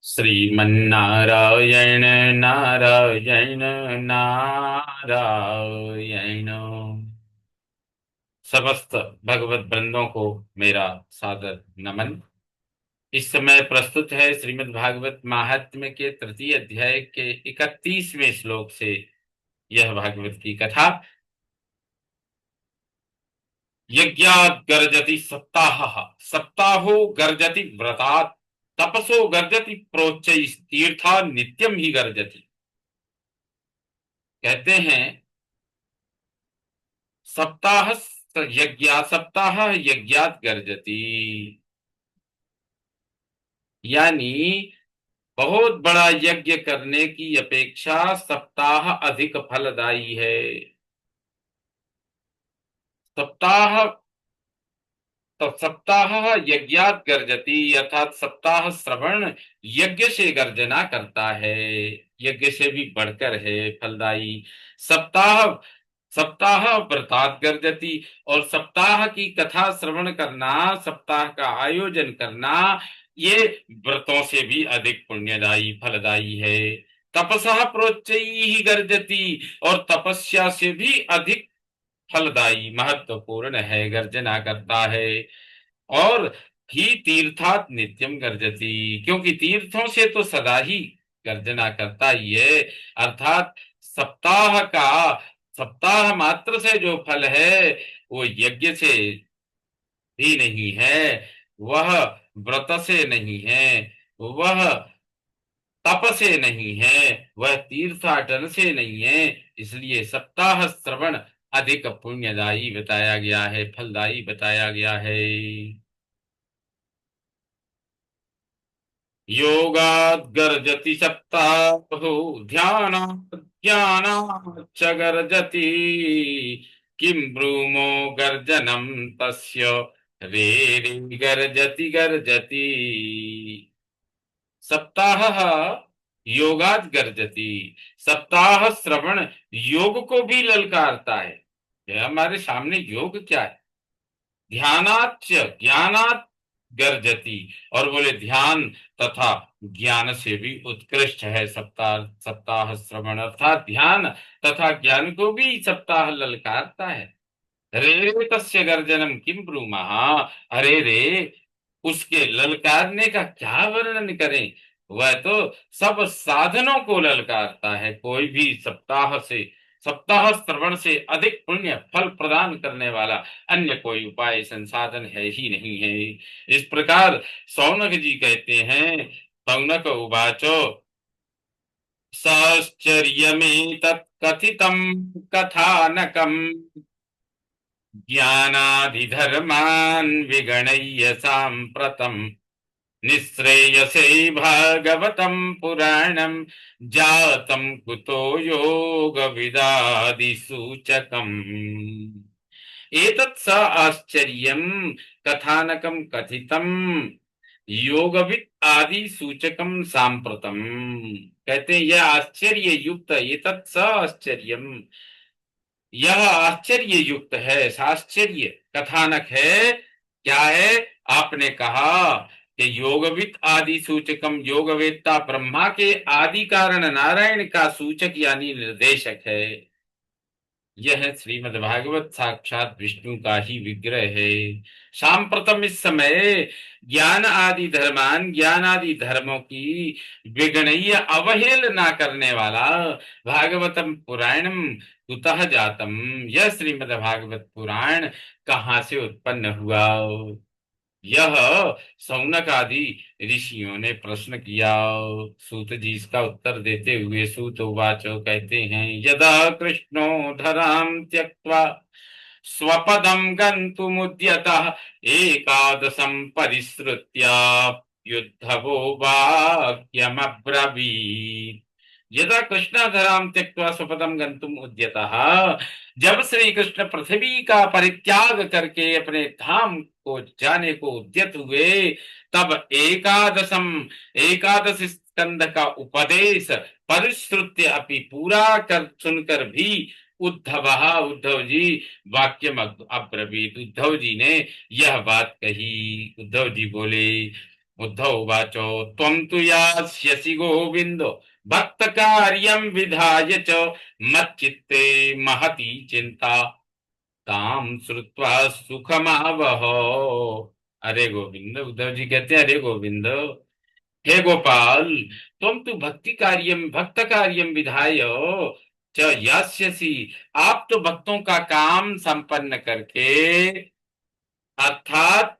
श्रीमन्नारायण नारायण नारायण। समस्त भगवत वृंदों को मेरा सादर नमन। इस समय प्रस्तुत है श्रीमद् भागवत महात्म्य के तृतीय अध्याय के 31वें श्लोक से यह भागवत की कथा। यज्ञात् गर्जति सप्ताह, सप्ताहो गर्जति व्रतात्, तपसो गर्जति प्रोच्चैः, तीर्था नित्यम ही गर्जति। कहते हैं सप्ताह सप्ताह यज्ञात गर्जति, यानी बहुत बड़ा यज्ञ करने की अपेक्षा सप्ताह अधिक फलदायी है। सप्ताह तो सप्ताह यज्ञात गर्जति अर्थात सप्ताह श्रवण यज्ञ से गर्जना करता है, यज्ञ से भी बढ़कर है फलदायी। सप्ताह सप्ताह व्रतात गर्जति, और सप्ताह की कथा श्रवण करना, सप्ताह का आयोजन करना, ये व्रतों से भी अधिक पुण्यदायी फलदायी है। तपसः प्रोच्चैः गर्जति, और तपस्या से भी अधिक फलदायी महत्वपूर्ण है, गर्जना करता है। और ही तीर्थात नित्यम गर्जति, क्योंकि तीर्थों से तो सदा ही गर्जना करता ही है। अर्थात सप्ताह का, सप्ताह मात्र से जो फल है वो यज्ञ से ही नहीं है, वह व्रत से नहीं है, वह तप से नहीं है, वह तीर्थाटन से नहीं है। इसलिए सप्ताह श्रवण अधिक पुण्यदायी बताया गया है, फलदायी बताया गया है। योगात् गर्जति सप्ताहो, ध्यानात् ज्ञानाच्च गर्जति, किं ब्रूमो गर्जनं तस्य, रेरे गर्जति गर्जति। सप्ताह योगात् गर्जति, सप्ताह श्रवण योग को भी ललकारता है। यह हमारे सामने योग क्या है? ध्यानाच्च ज्ञानात् गर्जति, और बोले ध्यान तथा ज्ञान से भी उत्कृष्ट है सप्ताह सप्ताह श्रवण, अर्थात ध्यान तथा ज्ञान को भी सप्ताह ललकारता है। रे रे तस्य गर्जनम किम ब्रूमः, अरे रे उसके ललकारने का क्या वर्णन करें। वह तो सब साधनों को ललकारता है, कोई भी सप्ताह से, सप्ताह श्रवण से अधिक पुण्य फल प्रदान करने वाला अन्य कोई उपाय संसाधन है ही नहीं है। इस प्रकार सौनक जी कहते हैं, सौनक उवाचो साश्चर्यमेतत् कथितं कथानकम्, ज्ञानाधिधर्मान् विगणय्य साम्प्रतम्, निःश्रेयसे भागवतं पुराणं, जातं कुतो योग विदादि सूचकम्। एतत् स आश्चर्यं कथानकं कथितं, योगविद आदि सूचकम सांप्रतम। कहते हैं यह आश्चर्य युक्त, एतत् स आश्चर्यम, यह आश्चर्य युक्त है, साश्चर्य कथानक है। क्या है? आपने कहा कि योगविद आदि सूचकम, योगवेत्ता ब्रह्मा के आदि कारण नारायण का सूचक यानी निर्देशक है। यह श्रीमद् भागवत साक्षात विष्णु का ही विग्रह है। सांप्रतम इस समय ज्ञान आदि धर्मान, ज्ञान आदि धर्मों की विगणय्य अवहेलना करने वाला भागवतम पुराणम कुतः जातम, यह श्रीमद् भागवत पुराण कहाँ से उत्पन्न हुआ। यह सौनक आदि ऋषियों ने प्रश्न किया। सूत जी इसका उत्तर देते हुए सूत उवाचो कहते हैं, यदा कृष्णो धराम त्यक्त्वा स्वपदम गन्तुमुद्यतः, एकादशं परिसृत्य युद्धवो वाक्यमब्रवीत्। यदा कृष्णाधराम त्यक्त्वा स्वपदम गंतुम उद्यतः, जब श्री कृष्ण पृथ्वी का परित्याग करके अपने धाम को जाने को उद्यत हुए, तब एकादशम, एकादश स्कंद का उपदेश परिश्रुत्य अपि पूरा कर सुनकर भी उद्धव, उद्धव जी वाक्यम अब्रवीत, उद्धव जी ने यह बात कही। उद्धव जी बोले उद्धव उवाच त्वं तु यास्यसि गोविन्दो भक्तकार्यं विधाय च मच्चित्ते महती चिंता ताम श्रुत्वा सुखमावह। अरे गोविंद, उद्धव जी कहते हैं अरे गोविंद, हे गोपाल, तुम तो भक्त कार्यम विधाय च यास्यसि, आप तो भक्तों का काम संपन्न करके, अर्थात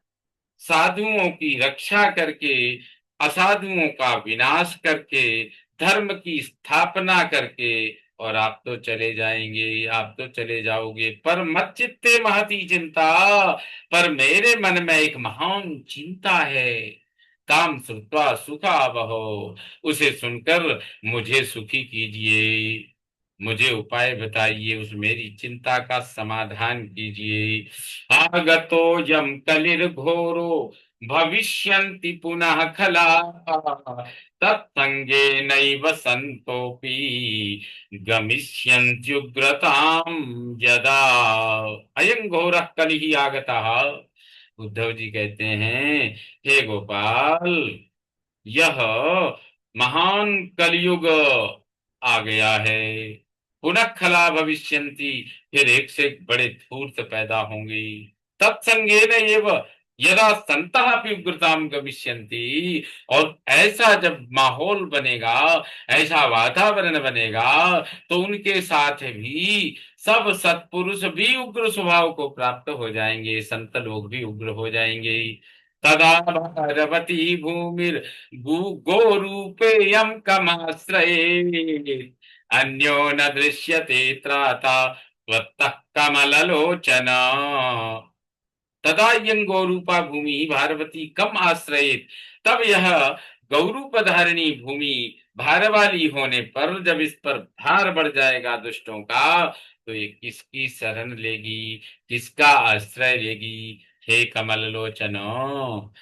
साधुओं की रक्षा करके, असाधुओं का विनाश करके, धर्म की स्थापना करके, और आप तो चले जाएंगे, आप तो चले जाओगे, पर मत चित्ते महती चिंता, पर मेरे मन में एक महान चिंता है। काम श्रुत्वा सुखा वहो, उसे सुनकर मुझे सुखी कीजिए, मुझे उपाय बताइए, उस मेरी चिंता का समाधान कीजिए। आगतो यम कलिर्घोरो भविष्यन्ति पुनः खला तत्संगे नैव संतोपि गमिष्यन्त्युग्रतां यदा अयं घोरः कलिः आगतः। उद्धव जी कहते हैं हे गोपाल, यह महान कलयुग आ गया है, पुनः खला भविष्यन्ति, फिर एक से एक बड़े धूर्त पैदा होंगे। तत्संगेन एव यदा संतः अपि उग्रताम गमिष्यन्ति, और ऐसा जब माहौल बनेगा, ऐसा वातावरण बनेगा, तो उनके साथ भी सब सत्पुरुष भी उग्र स्वभाव को प्राप्त हो जाएंगे, संत लोग भी उग्र हो जाएंगे। तदा भारवती भूमिर गोरूपेयं कमाश्रये अन्यो न दृश्यते त्राता त्वत्तः कमललोचन। तदा यं गौरूपा भूमि भारवती कम आश्रयित, तब यह गौरूप धारिणी भूमि भार वाली होने पर, जब इस पर भार बढ़ जाएगा दुष्टों का, तो ये किसकी शरण लेगी, किसका आश्रय लेगी। हे कमल लोचनो,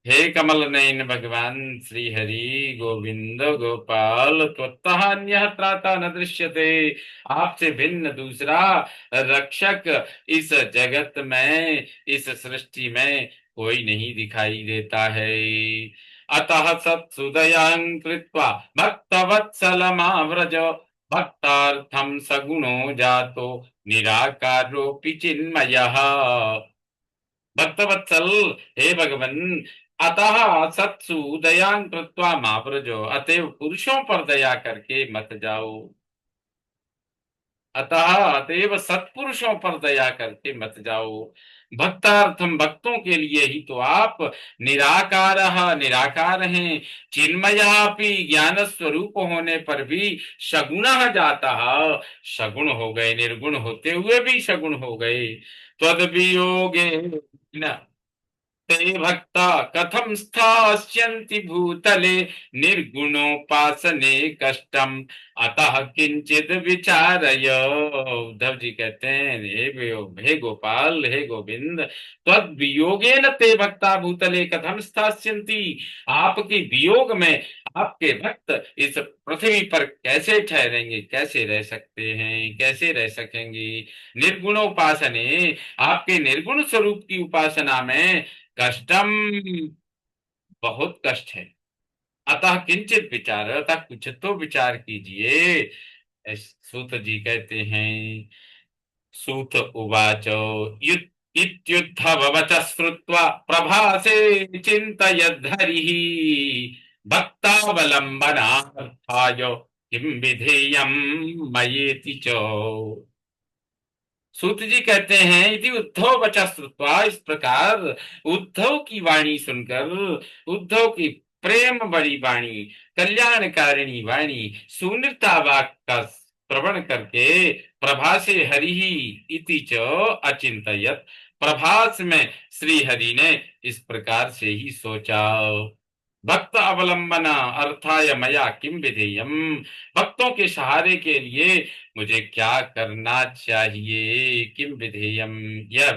हे कमल नयन भगवान श्री हरि गोविंद गोपाल, त्वत्तः अन्यः त्राता न दृश्यते, आपसे भिन्न दूसरा रक्षक इस जगत में, इस सृष्टि में कोई नहीं दिखाई देता है। अतः सत्सुदयां कृत्वा भक्तवत्सलमाव्रज भक्तार्थं सगुणो जातो निराकारोऽपि चिन्मयः। भक्तवत्सल, हे भगवन, अतः सत्सु दयां कृत्वा माव्रजो, अतएव पुरुषों पर दया करके मत जाओ। अतः अतएव सत्पुरुषों पर दया करके मत जाओ। भक्तार्थम, भक्तों के लिए ही तो आप निराकार, निराकार हैं। चिन्मय भी, ज्ञान स्वरूप होने पर भी सगुण जाता, सगुण हो गए, निर्गुण होते हुए भी सगुण हो गए। तद वियोगे न ते भक्ता कथम स्थास्यन्ति भूतले निर्गुणोपासने कष्टम अतः किंचित विचारय। उद्धव जी कहते हैं हे गोपाल, हे गोविंद, तद वियोगेन ते भक्ता भूतले कथम स्थास्यन्ति, आपके वियोग में आपके भक्त इस पृथ्वी पर कैसे ठहरेंगे, कैसे रह सकते हैं, कैसे रह सकेंगे। निर्गुणोपासने, आपके निर्गुण स्वरूप की उपासना में कष्टम, बहुत कष्ट है। अतः किंचित विचार, अतः कुछ तो विचार कीजिए। सूत जी कहते हैं, सूत उवाच इत्युद्धव वचः श्रुत्वा प्रभासे चिन्तयद्धरिः भक्तावलम्बनार्थाय किं विधेयं मयेति च। सूत जी कहते हैं यदि उद्धव वचा श्रुत्वा, इस प्रकार उद्धव की वाणी सुनकर, उद्धव की प्रेम बड़ी वाणी, कल्याणकारिणी वाणी, सुनीता वाक का श्रवण करके, प्रभासे हरि इति च अचिंतयत, प्रभास में श्री हरि ने इस प्रकार से ही सोचा। भक्त अवलंबना अर्थाय मया किम विधेयम, भक्तों के सहारे के लिए मुझे क्या करना चाहिए। किम विधेयम, यह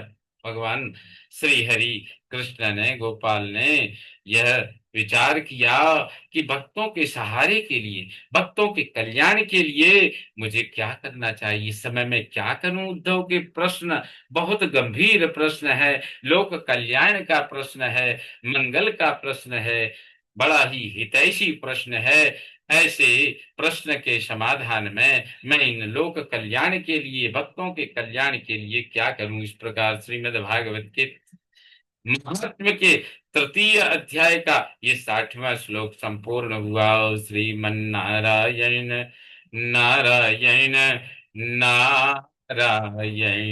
भगवान श्री हरि कृष्ण ने, गोपाल ने यह विचार किया कि भक्तों के सहारे के लिए, भक्तों के कल्याण के लिए मुझे क्या करना चाहिए, इस समय मैं क्या करूं। उद्धव के प्रश्न बहुत गंभीर प्रश्न है, लोक कल्याण का प्रश्न है, मंगल का प्रश्न है, बड़ा ही हितैषी प्रश्न है। ऐसे प्रश्न के समाधान में मैं इन लोक कल्याण के लिए, भक्तों के कल्याण के लिए क्या करूं। इस प्रकार श्रीमद् भागवत के महात्म के तृतीय अध्याय का ये 60वां श्लोक संपूर्ण हुआ। श्रीमन्नारायण नारायण नारायण।